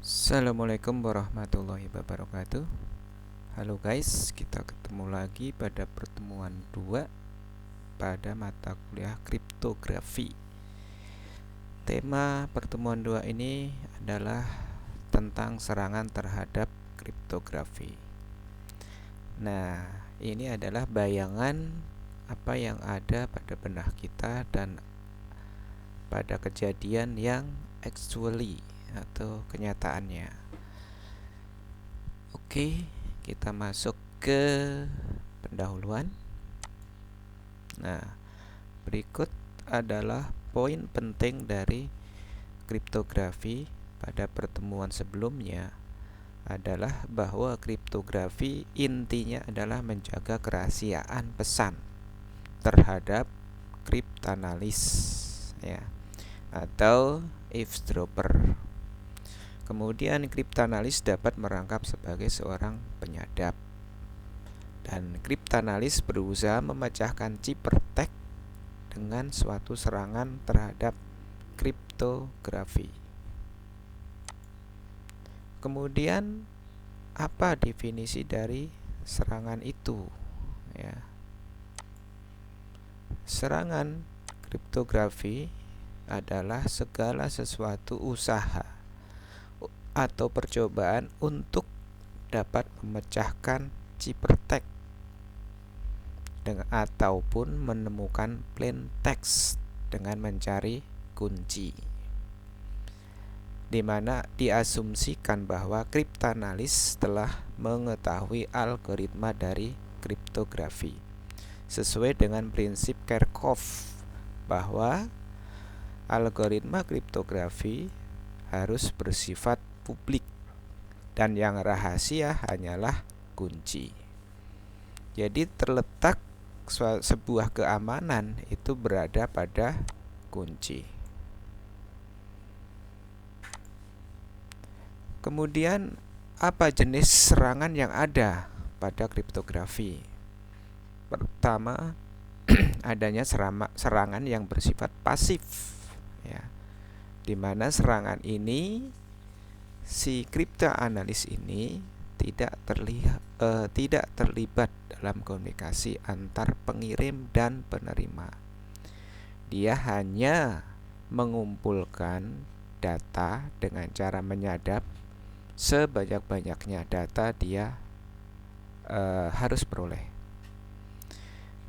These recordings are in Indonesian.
Assalamualaikum warahmatullahi wabarakatuh. Halo guys, kita ketemu lagi pada pertemuan 2 pada mata kuliah kriptografi. Tema pertemuan 2 ini adalah tentang serangan terhadap kriptografi. Nah, ini adalah bayangan apa yang ada pada benak kita dan pada kejadian yang actually atau kenyataannya. Oke, kita masuk ke pendahuluan. Nah, berikut adalah poin penting dari kriptografi pada pertemuan sebelumnya adalah bahwa kriptografi intinya adalah menjaga kerahasiaan pesan terhadap kriptanalis ya, atau eavesdropper. Kemudian kriptanalis dapat merangkap sebagai seorang penyadap. Dan kriptanalis berusaha memecahkan ciphertext dengan suatu serangan terhadap kriptografi. Kemudian apa definisi dari serangan itu? Ya. Serangan kriptografi adalah segala sesuatu usaha atau percobaan untuk dapat memecahkan ciphertext ataupun menemukan plain text dengan mencari kunci, di mana diasumsikan bahwa kriptanalis telah mengetahui algoritma dari kriptografi sesuai dengan prinsip Kerckhoff bahwa algoritma kriptografi harus bersifat publik dan yang rahasia hanyalah kunci. Jadi terletak sebuah keamanan itu berada pada kunci. Kemudian apa jenis serangan yang ada pada kriptografi? Pertama, adanya serangan yang bersifat pasif ya, di mana serangan ini si kriptoanalis ini tidak terlibat dalam komunikasi antar pengirim dan penerima. Dia hanya mengumpulkan data dengan cara menyadap sebanyak-banyaknya data dia harus peroleh.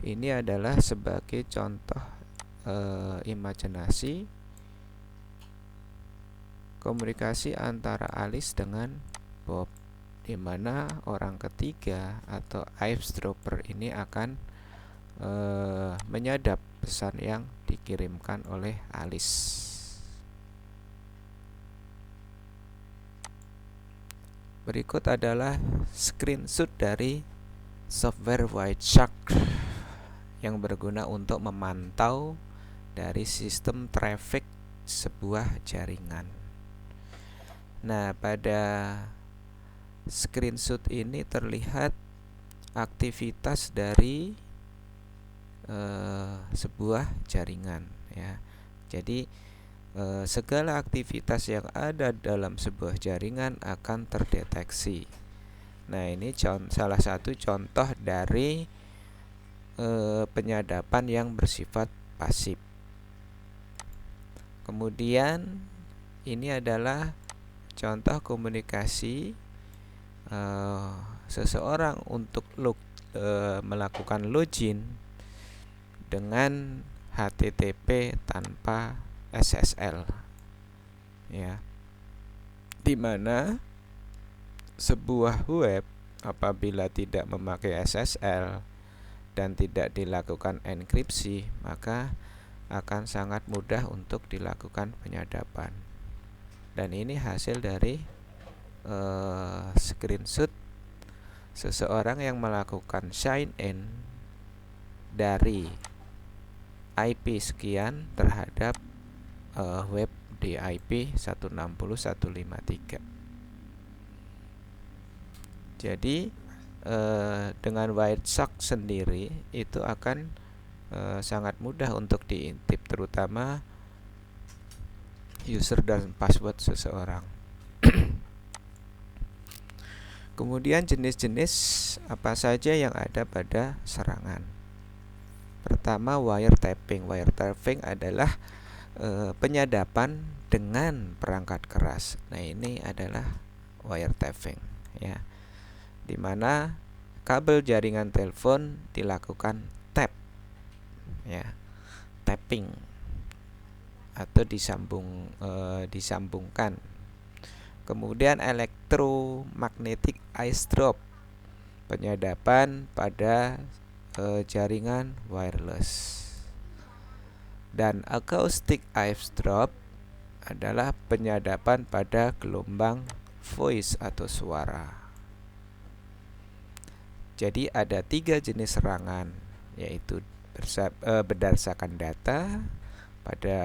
Ini adalah sebagai contoh imajinasi komunikasi antara Alice dengan Bob, di mana orang ketiga atau eavesdropper ini akan menyadap pesan yang dikirimkan oleh Alice. Berikut adalah screenshot dari software Wireshark yang berguna untuk memantau dari sistem traffic sebuah jaringan. Nah, pada screenshot ini terlihat aktivitas dari sebuah jaringan ya. Jadi segala aktivitas yang ada dalam sebuah jaringan akan terdeteksi. Nah, ini salah satu contoh dari penyadapan yang bersifat pasif. Kemudian ini adalah contoh komunikasi seseorang untuk melakukan login dengan HTTP tanpa SSL ya, di mana sebuah web apabila tidak memakai SSL dan tidak dilakukan enkripsi, maka akan sangat mudah untuk dilakukan penyadapan. Dan ini hasil dari screenshot seseorang yang melakukan sign in dari IP sekian terhadap web di IP 160.153. Jadi dengan Wireshark sendiri itu akan sangat mudah untuk diintip, terutama user dan password seseorang. Kemudian jenis-jenis apa saja yang ada pada serangan. Pertama, wiretapping. Wiretapping adalah penyadapan dengan perangkat keras. Nah, ini adalah wiretapping ya. Di mana kabel jaringan telepon dilakukan tap ya. Tapping atau disambungkan. Kemudian electromagnetic eavesdrop, penyadapan pada jaringan wireless. Dan acoustic eavesdrop adalah penyadapan pada gelombang voice atau suara. Jadi ada 3 jenis serangan, yaitu berdasarkan data pada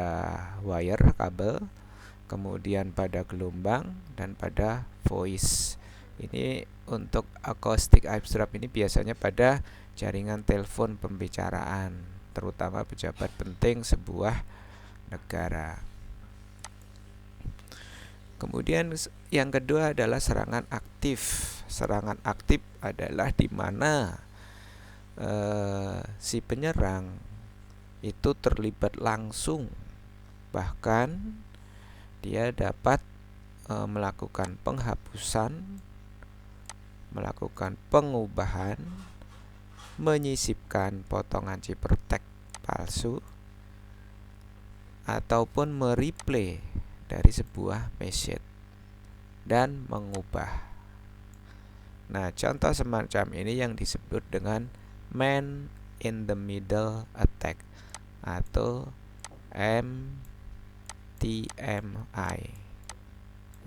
wire kabel, kemudian pada gelombang, dan pada voice. Ini untuk acoustic eavesdrop ini biasanya pada jaringan telepon pembicaraan, terutama pejabat penting sebuah negara. Kemudian yang kedua adalah serangan aktif. Serangan aktif adalah di mana si penyerang itu terlibat langsung, bahkan dia dapat melakukan penghapusan, melakukan pengubahan, menyisipkan potongan cipertek palsu, ataupun mereplay dari sebuah message dan mengubah. Nah, contoh semacam ini yang disebut dengan man in the middle attack atau MTMI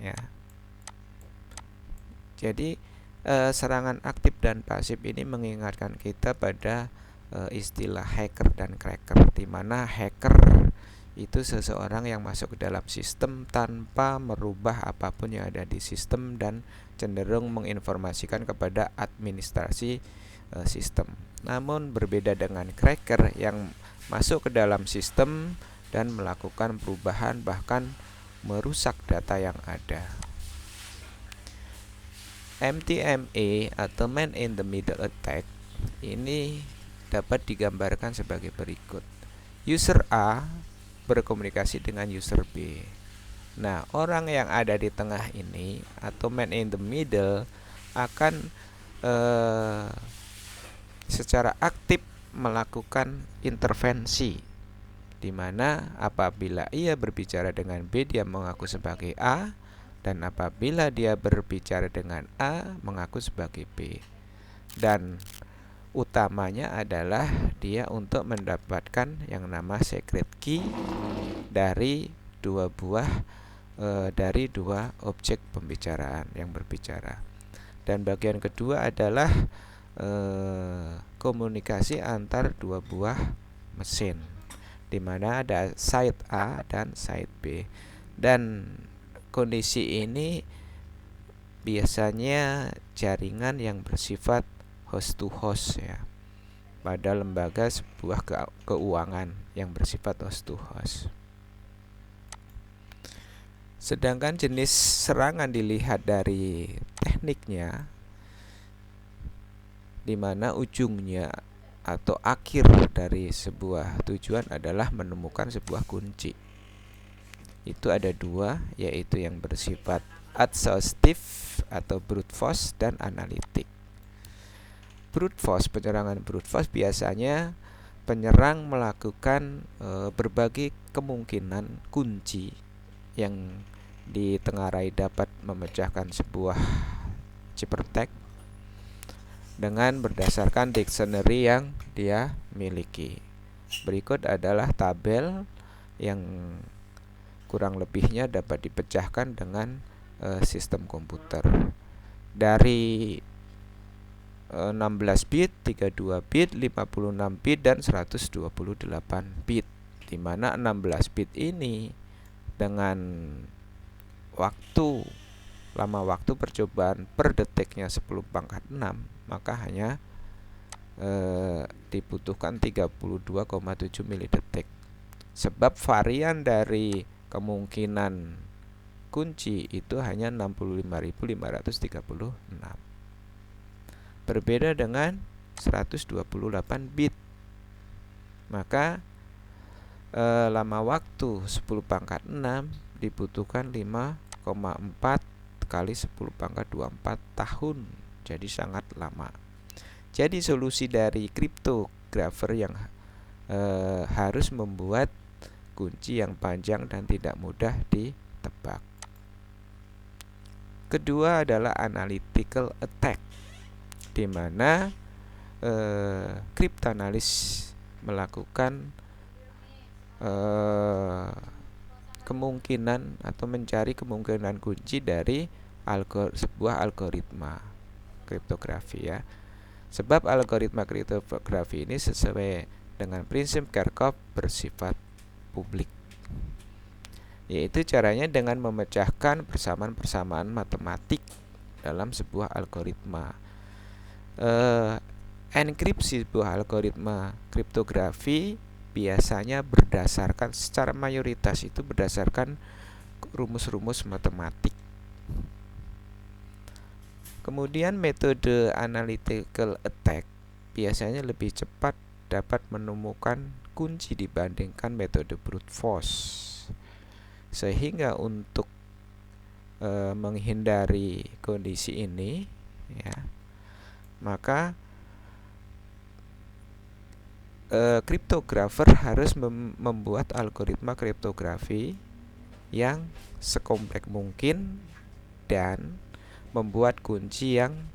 ya. Jadi serangan aktif dan pasif ini mengingatkan kita pada istilah hacker dan cracker, di mana hacker itu seseorang yang masuk ke dalam sistem tanpa merubah apapun yang ada di sistem dan cenderung menginformasikan kepada administrasi sistem. Namun berbeda dengan cracker yang masuk ke dalam sistem dan melakukan perubahan, bahkan merusak data yang ada. MTMA atau Man in the Middle Attack ini dapat digambarkan sebagai berikut. User A berkomunikasi dengan user B. Nah, orang yang ada di tengah ini atau man in the middle akan secara aktif melakukan intervensi, di mana apabila ia berbicara dengan B, dia mengaku sebagai A, dan apabila dia berbicara dengan A, mengaku sebagai B. Dan utamanya adalah dia untuk mendapatkan yang nama secret key dari dua objek pembicaraan yang berbicara. Dan bagian kedua adalah komunikasi antar dua buah mesin, di mana ada side A dan side B. Dan kondisi ini biasanya jaringan yang bersifat host to host ya, pada lembaga sebuah keuangan yang bersifat host to host. Sedangkan jenis serangan dilihat dari tekniknya, di mana ujungnya atau akhir dari sebuah tujuan adalah menemukan sebuah kunci. Itu ada 2, yaitu yang bersifat exhaustive atau brute force dan analitik. Brute force, penyerangan brute force biasanya penyerang melakukan berbagai kemungkinan kunci yang ditengarai dapat memecahkan sebuah cipertek dengan berdasarkan dictionary yang dia miliki. Berikut adalah tabel yang kurang lebihnya dapat dipecahkan dengan sistem komputer. Dari 16 bit, 32 bit, 56 bit, dan 128 bit, di mana 16 bit ini dengan lama waktu percobaan per detiknya 10 pangkat 6, maka hanya dibutuhkan 32,7 milidetik. Sebab varian dari kemungkinan kunci itu hanya 65.536. berbeda dengan 128 bit. Maka lama waktu 10 pangkat 6 dibutuhkan 5,4 kali 10 pangkat 24 tahun. Jadi sangat lama. Jadi solusi dari cryptographer yang harus membuat kunci yang panjang dan tidak mudah ditebak. Kedua adalah analytical attack, di mana cryptanalis melakukan kemungkinan atau mencari kemungkinan kunci dari sebuah algoritma kriptografi ya. Sebab algoritma kriptografi ini sesuai dengan prinsip Kerckhoff bersifat publik, yaitu caranya dengan memecahkan persamaan-persamaan matematik dalam sebuah algoritma. Enkripsi sebuah algoritma kriptografi biasanya berdasarkan, secara mayoritas itu berdasarkan rumus-rumus matematik. Kemudian metode analytical attack biasanya lebih cepat dapat menemukan kunci dibandingkan metode brute force. Sehingga untuk menghindari kondisi ini ya, maka kriptografer harus membuat algoritma kriptografi yang sekompleks mungkin dan membuat kunci yang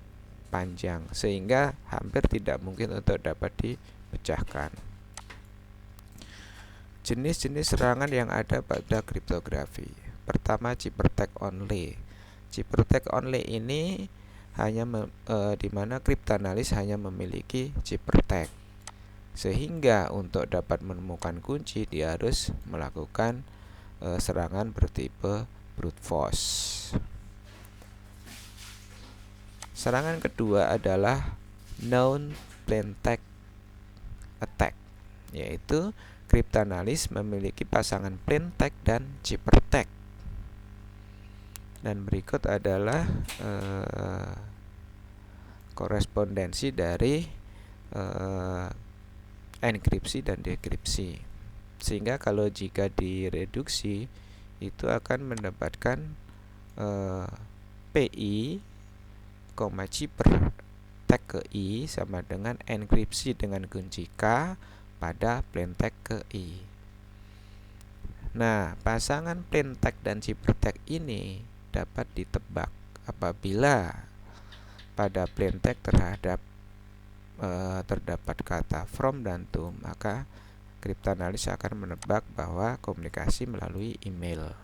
panjang sehingga hampir tidak mungkin untuk dapat dipecahkan. Jenis-jenis serangan yang ada pada kriptografi. Pertama, ciphertext only. Ciphertext only ini hanya di mana kriptanalis hanya memiliki ciphertext. Sehingga untuk dapat menemukan kunci dia harus melakukan serangan bertipe brute force. Serangan kedua adalah known plaintext attack, yaitu kriptanalis memiliki pasangan plaintext dan ciphertext. Dan berikut adalah korespondensi dari enkripsi dan dekripsi. Sehingga kalau jika direduksi itu akan mendapatkan PI, ciphertext ke I sama dengan enkripsi dengan kunci K pada plaintext ke I. Nah, pasangan plaintext dan ciphertext ini dapat ditebak apabila pada plaintext terdapat kata from dan to, maka kriptanalis akan menebak bahwa komunikasi melalui email.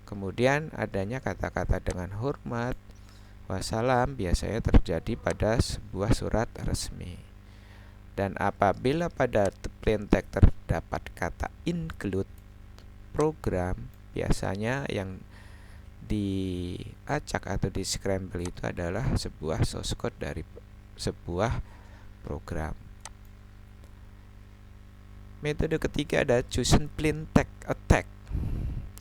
Kemudian adanya kata-kata dengan hormat, wassalam biasanya terjadi pada sebuah surat resmi. Dan apabila pada plaintext terdapat kata include program, biasanya yang diacak atau di scramble itu adalah sebuah source code dari sebuah program. Metode ketiga ada chosen plaintext attack,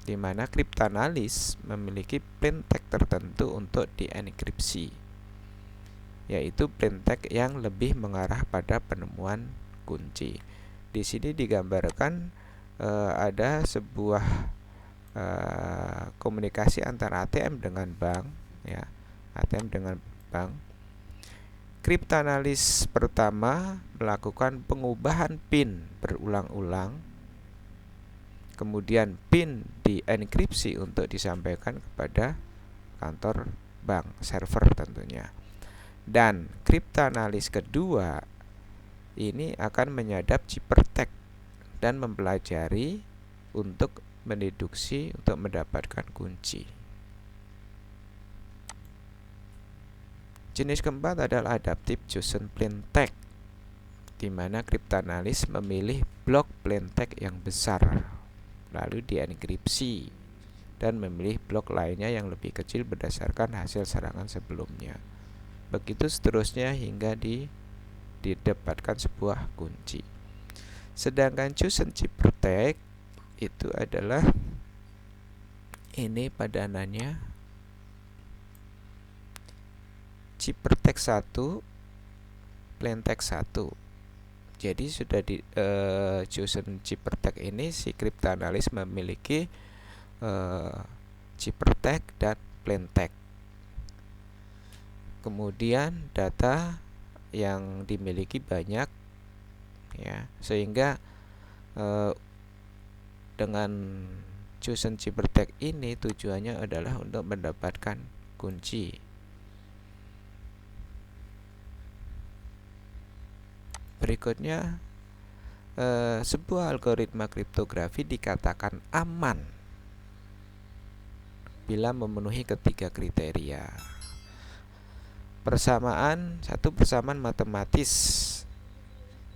di mana kriptanalis memiliki plaintext tertentu untuk dienkripsi, yaitu plaintext yang lebih mengarah pada penemuan kunci. Di sini digambarkan ada sebuah komunikasi antara ATM dengan bank, ya, ATM dengan bank. Kriptanalis pertama melakukan pengubahan PIN berulang-ulang. Kemudian PIN dienkripsi untuk disampaikan kepada kantor bank, server tentunya. Dan kriptanalis kedua ini akan menyadap ciphertext dan mempelajari untuk mendeduksi untuk mendapatkan kunci. Jenis keempat adalah adaptive chosen plaintext, di mana kriptanalis memilih blok plaintext yang besar lalu dienkripsi dan memilih blok lainnya yang lebih kecil berdasarkan hasil serangan sebelumnya. Begitu seterusnya hingga didapatkan sebuah kunci. Sedangkan chosen ciphertext itu adalah ini padanannya. Ciphertext 1 plain text 1. Jadi sudah di chosen ciphertext ini si cryptanalyst memiliki ciphertext dan plain text. Kemudian data yang dimiliki banyak, ya, sehingga dengan chosen ciphertext ini tujuannya adalah untuk mendapatkan kunci. Berikutnya, sebuah algoritma kriptografi dikatakan aman bila memenuhi ketiga kriteria. Satu persamaan matematis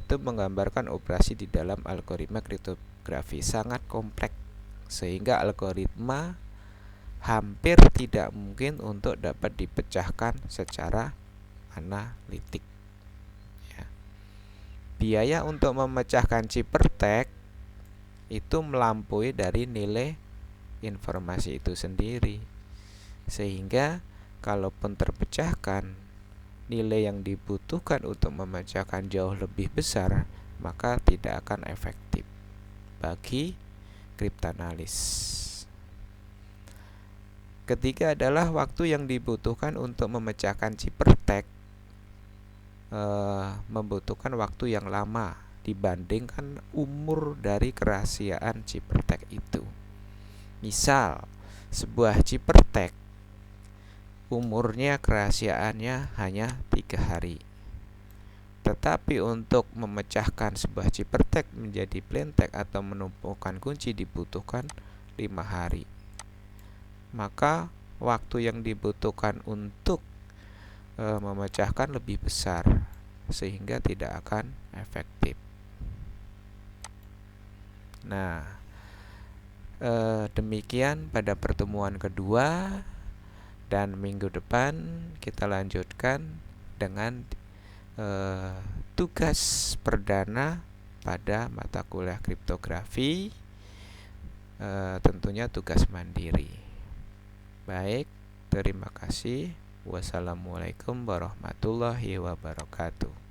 itu menggambarkan operasi di dalam algoritma kriptografi sangat kompleks, sehingga algoritma hampir tidak mungkin untuk dapat dipecahkan secara analitik. Biaya untuk memecahkan ciphertext itu melampaui dari nilai informasi itu sendiri, sehingga kalaupun terpecahkan, nilai yang dibutuhkan untuk memecahkan jauh lebih besar, maka tidak akan efektif bagi cryptanalyst. Ketiga adalah waktu yang dibutuhkan untuk memecahkan ciphertext membutuhkan waktu yang lama dibandingkan umur dari kerahasiaan ciphertext itu. Misal, sebuah ciphertext umurnya kerahasiaannya hanya 3 hari. Tetapi untuk memecahkan sebuah ciphertext menjadi plain text atau menumpukan kunci dibutuhkan 5 hari. Maka waktu yang dibutuhkan untuk memecahkan lebih besar, sehingga tidak akan efektif. Nah, demikian pada pertemuan kedua, dan minggu depan kita lanjutkan dengan tugas perdana pada mata kuliah kriptografi, tentunya tugas mandiri. Baik, terima kasih. Wassalamualaikum warahmatullahi wabarakatuh.